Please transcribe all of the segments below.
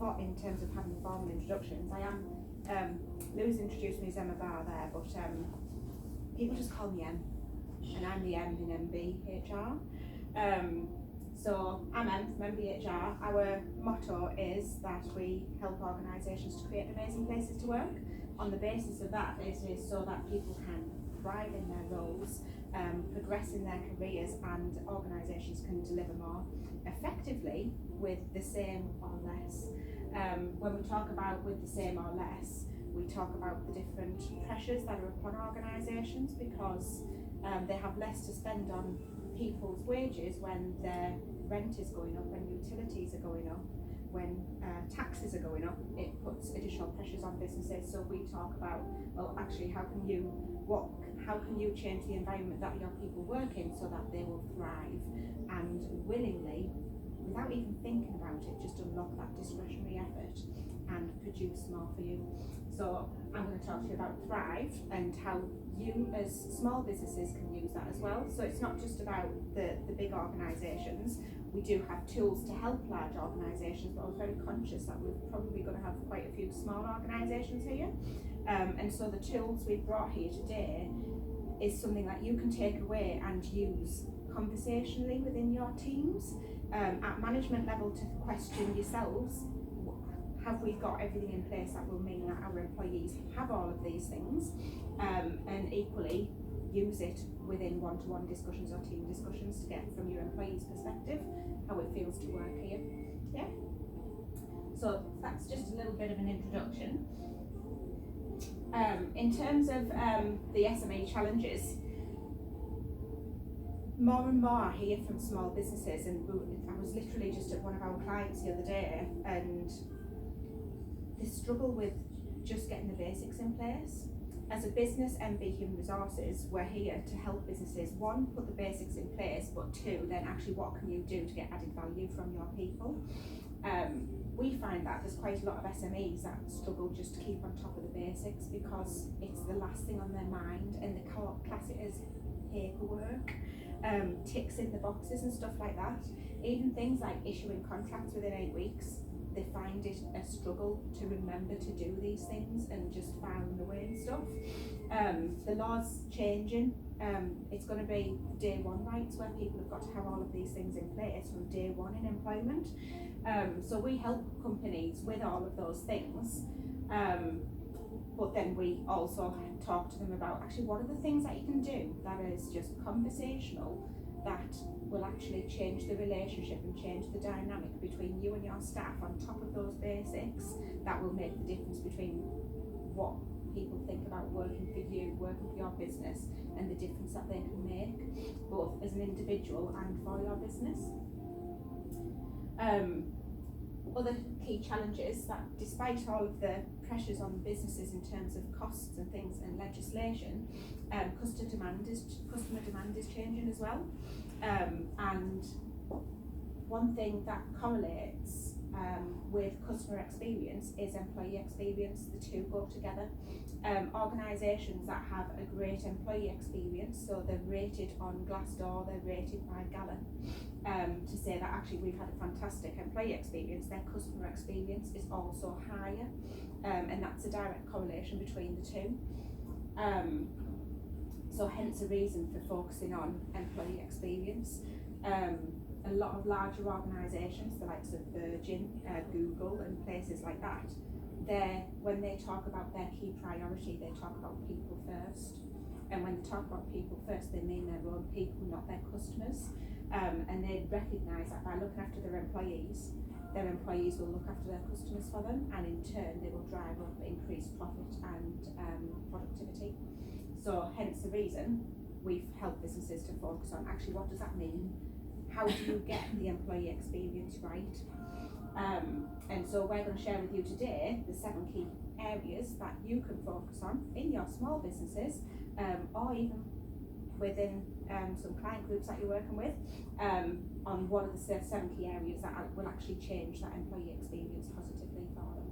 in terms of having formal introductions, I am, Lou's introduced me as Emma Barr there, but people just call me Em, and I'm the M in MBHR. So I'm Em from MBHR. Our motto is that we help organisations to create amazing places to work. On the basis of that, it is so that people can thrive in their roles, progress in their careers, and organisations can deliver more effectively with the same or less. When we talk about with the same or less, we talk about the different pressures that are upon organisations, because they have less to spend on people's wages when their rent is going up, when utilities are going up, when taxes are going up. It puts additional pressures on businesses. So we talk about, well, actually, how can you change the environment that your people work in so that they will thrive and willingly, without even thinking about it, just unlock that discretionary effort and produce more for you. So I'm going to talk to you about Thrive and how you as small businesses can use that as well. So it's not just about the big organisations. We do have tools to help large organisations, but I was very conscious that we're probably going to have quite a few small organisations here. And so the tools we've brought here today is something that you can take away and use conversationally within your teams, at management level, to question yourselves, have we got everything in place that will mean that our employees have all of these things, and equally use it within one-to-one discussions or team discussions to get from your employees' perspective how it feels to work here. Yeah. So that's just a little bit of an introduction. In terms of the SME Challenges, more and more I hear from small businesses, and I was literally just at one of our clients the other day, and they struggle with just getting the basics in place. As a business, MB Human Resources, we're here to help businesses, one, put the basics in place, but two, then actually what can you do to get added value from your people. We find that there's quite a lot of SMEs that struggle just to keep on top of the basics because it's the last thing on their mind, and they class it as paperwork, ticks in the boxes and stuff like that. Even things like issuing contracts within 8 weeks, they find it a struggle to remember to do these things and just file them away and stuff. The law's changing. It's going to be day one rights, where people have got to have all of these things in place from day one in employment. So we help companies with all of those things, but then we also talk to them about actually what are the things that you can do that is just conversational, that will actually change the relationship and change the dynamic between you and your staff on top of those basics, that will make the difference between what people think about working for you, working for your business, and the difference that they can make, both as an individual and for your business. Other key challenges that, despite all of the pressures on businesses in terms of costs and things and legislation, customer demand is changing as well. And one thing that correlates with customer experience is employee experience. The two go together. Organisations that have a great employee experience, so they're rated on Glassdoor, they're rated by Gallup, to say that actually we've had a fantastic employee experience, their customer experience is also higher, and that's a direct correlation between the two. So hence a reason for focusing on employee experience. A lot of larger organisations, the likes of Virgin, Google and places like that, when they talk about their key priority, they talk about people first. And when they talk about people first, they mean their own people, not their customers. And they recognise that by looking after their employees will look after their customers for them, and in turn they will drive up increased profit and productivity. So hence the reason we've helped businesses to focus on actually what does that mean? How do you get the employee experience right? And so we're going to share with you today the 7 key areas that you can focus on in your small businesses, or even within some client groups that you're working with, on what are the 7 key areas that will actually change that employee experience positively for them.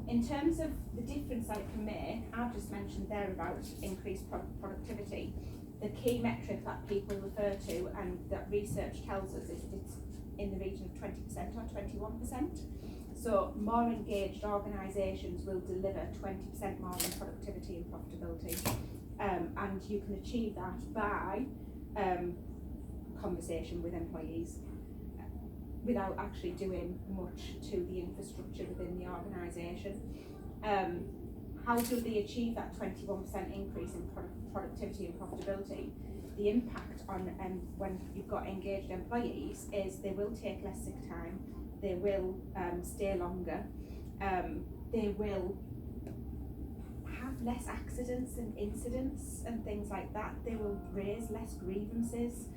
In terms of the difference that it can make, I've just mentioned there about increased productivity. the key metric that people refer to and that research tells us is it's in the region of 20% or 21%. So more engaged organisations will deliver 20% more in productivity and profitability, and you can achieve that by conversation with employees without actually doing much to the infrastructure within the organisation. How do they achieve that 21% increase in productivity and profitability? The impact on when you've got engaged employees is they will take less sick time, they will stay longer, they will have less accidents and incidents and things like that, they will raise less grievances,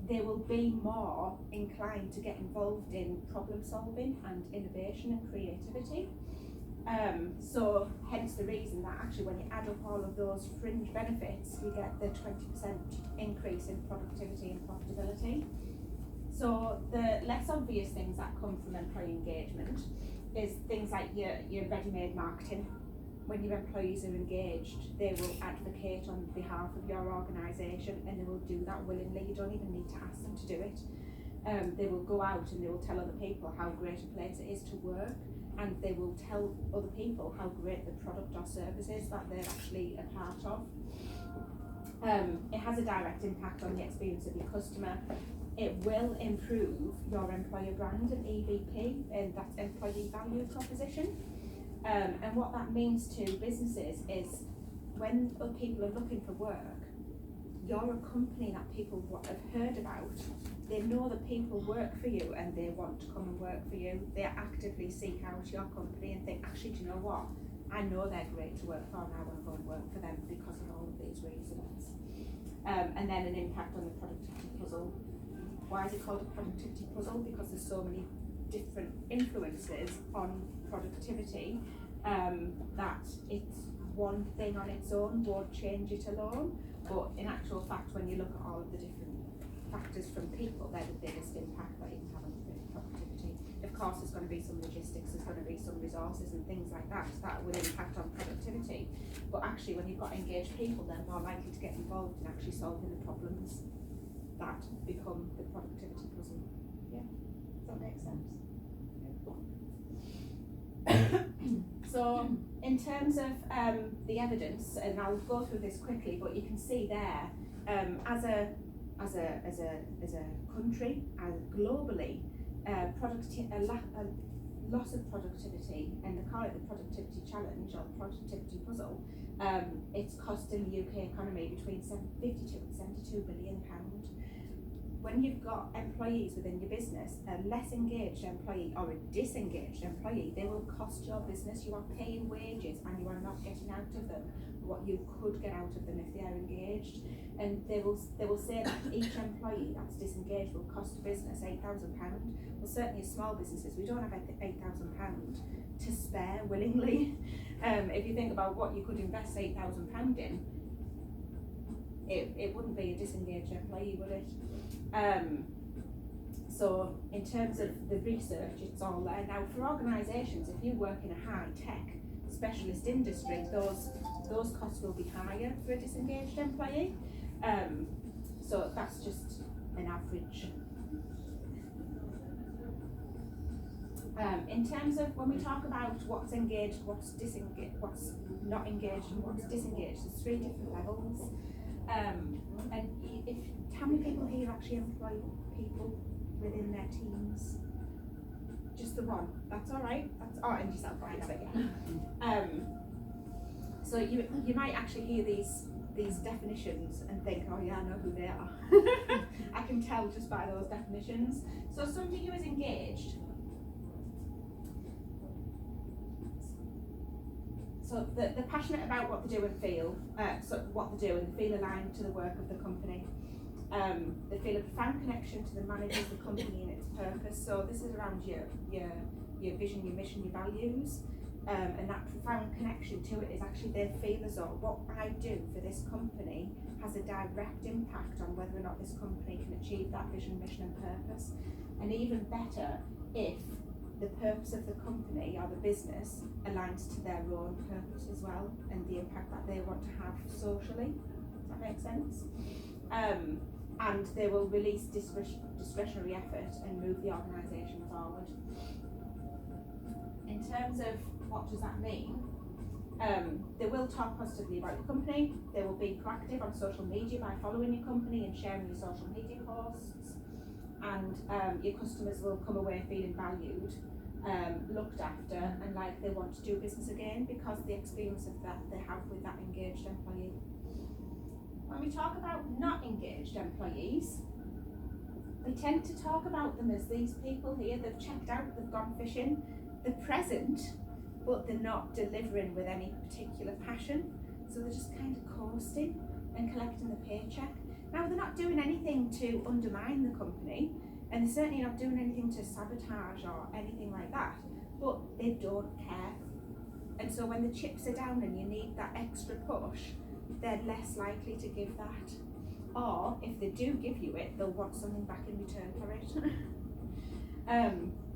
they will be more inclined to get involved in problem solving and innovation and creativity. So hence the reason that actually when you add up all of those fringe benefits, you get the 20% increase in productivity and profitability. So the less obvious things that come from employee engagement is things like your ready-made marketing. When your employees are engaged, they will advocate on behalf of your organisation, and they will do that willingly. You don't even need to ask them to do it. They will go out and they will tell other people how great a place it is to work, and they will tell other people how great the product or service is that they're actually a part of. It has a direct impact on the experience of your customer. It will improve your employer brand and EVP, and that's employee value proposition. And what that means to businesses is when other people are looking for work, you're a company that people have heard about. They know that people work for you and they want to come and work for you. They actively seek out your company and think, actually, do you know what? I know they're great to work for and I want to go and work for them because of all of these reasons. And then an impact on the productivity puzzle. Why is it called a productivity puzzle? Because there's so many different influences on productivity that it's one thing on its own won't change it alone. But in actual fact, when you look at all of the different factors from people, they're the biggest impact that you can have on productivity. Of course, there's going to be some logistics, there's going to be some resources and things like that will impact on productivity. But actually, when you've got engaged people, they're more likely to get involved in actually solving the problems that become the productivity puzzle. Yeah, does that make sense? So, in terms of the evidence, and I'll go through this quickly, but you can see there, as a country, globally, a loss of productivity, and they call it the productivity challenge or the productivity puzzle. It's costing the UK economy between 52 and 72 billion pounds. When you've got employees within your business, a less engaged employee or a disengaged employee, they will cost your business. You are paying wages and you are not getting out of them what you could get out of them if they are engaged. And they will say that each employee that's disengaged will cost the business £8,000. Well, certainly as small businesses, we don't have £8,000 to spare willingly. If you think about what you could invest £8,000 in, it wouldn't be a disengaged employee, would it? So in terms of the research, it's all there. Now for organisations, if you work in a high-tech specialist industry, those costs will be higher for a disengaged employee. So that's just an average. In terms of when we talk about what's engaged, what's disengaged, what's not engaged and what's disengaged, there's 3 different levels. And how many people here actually employ people within their teams? Just the one. That's all right. And yourself, right? Yeah. So you might actually hear these definitions and think, oh yeah, I know who they are. I can tell just by those definitions. So somebody who is engaged. So they're passionate about what they do and feel, what they do and feel aligned to the work of the company. They feel a profound connection to the managers, the company and its purpose. So this is around your vision, your mission, your values. And that profound connection to it is actually they feel as though what I do for this company has a direct impact on whether or not this company can achieve that vision, mission and purpose. And even better if the purpose of the company or the business aligns to their own purpose as well, and the impact that they want to have socially. Does that makes sense. And they will release discretionary effort and move the organisation forward. In terms of what does that mean, they will talk positively about your company. They will be proactive on social media by following your company and sharing your social media posts. And your customers will come away feeling valued, looked after, and like they want to do business again because of the experience of that they have with that engaged employee. When we talk about not engaged employees, we tend to talk about them as these people here. They've checked out, they've gone fishing, they're present, but they're not delivering with any particular passion. So they're just kind of coasting and collecting the paycheck. Now, they're not doing anything to undermine the company, and they're certainly not doing anything to sabotage or anything like that, but they don't care. And so when the chips are down and you need that extra push, they're less likely to give that. Or if they do give you it, they'll want something back in return for it.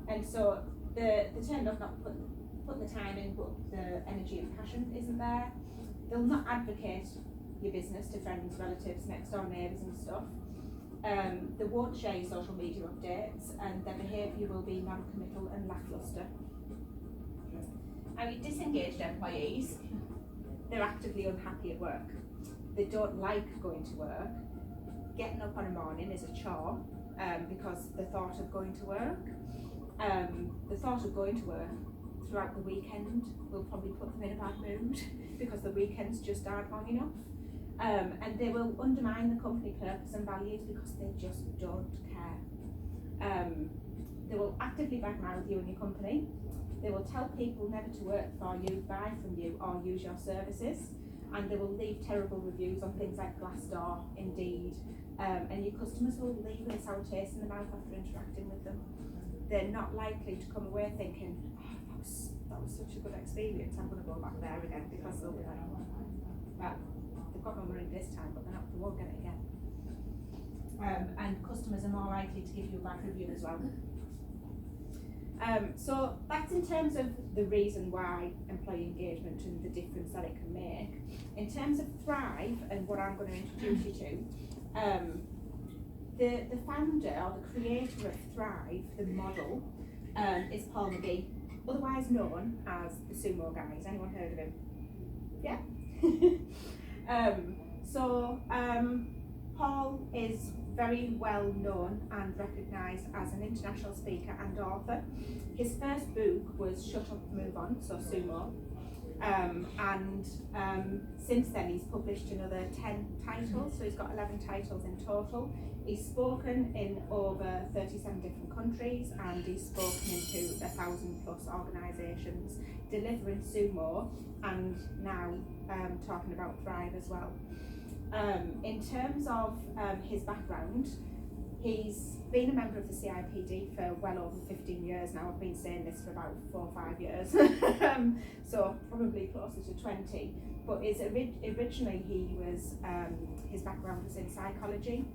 And so they turn up not putting the time in, but the energy and passion isn't there. They'll not advocate your business to friends, relatives, next door neighbours and stuff. They won't share your social media updates, and their behaviour will be non-committal and lacklustre. Now, your disengaged employees, they're actively unhappy at work. They don't like going to work. Getting up on a morning is a chore because the thought of going to work, throughout the weekend will probably put them in a bad mood because the weekends just aren't long enough. And they will undermine the company purpose and values because they just don't care. They will actively badmouth you and your company. They will tell people never to work for you, buy from you, or use your services. And they will leave terrible reviews on things like Glassdoor, Indeed, and your customers will leave with a sour taste in the mouth after interacting with them. They're not likely to come away thinking, oh, that was such a good experience, I'm going to go back there again, because they'll be like, well, they've got my money this time, but they won't get it again. And customers are more likely to give you a bad review as well. So that's in terms of the reason why employee engagement and the difference that it can make. In terms of Thrive and what I'm going to introduce you to, the founder or the creator of Thrive, the model, is Paul McGee, otherwise known as the Sumo Guys. Anyone heard of him? Yeah? Paul is very well known and recognised as an international speaker and author. His first book was Shut Up, Move On, so Sumo. Since then he's published another 10 titles, so he's got 11 titles in total. He's spoken in over 37 different countries, and he's spoken into 1,000+ organisations, delivering Sumo and now talking about Thrive as well. In terms of his background, he's been a member of the CIPD for well over 15 years now. I've been saying this for about 4 or 5 years, so probably closer to 20. But originally he was, his background was in psychology.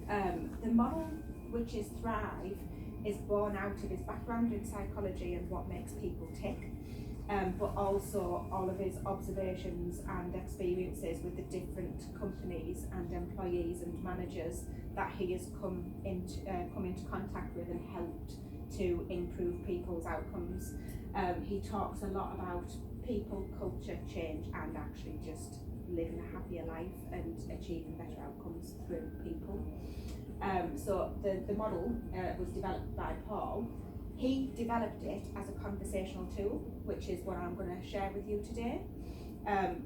The model, which is Thrive, is born out of his background in psychology and what makes people tick. But also all of his observations and experiences with the different companies and employees and managers that he has come into contact with and helped to improve people's outcomes. He talks a lot about people, culture, change, and actually just living a happier life and achieving better outcomes through people. So the model was developed by Paul. He developed it as a conversational tool, which is what I'm going to share with you today.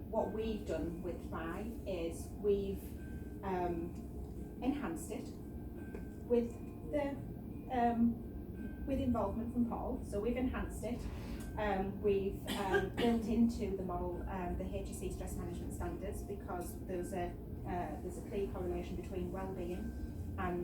What we've done with Thrive is we've enhanced it with involvement from Paul. So we've enhanced it. We've built into the model the HSE stress management standards, because there's a clear correlation between well-being and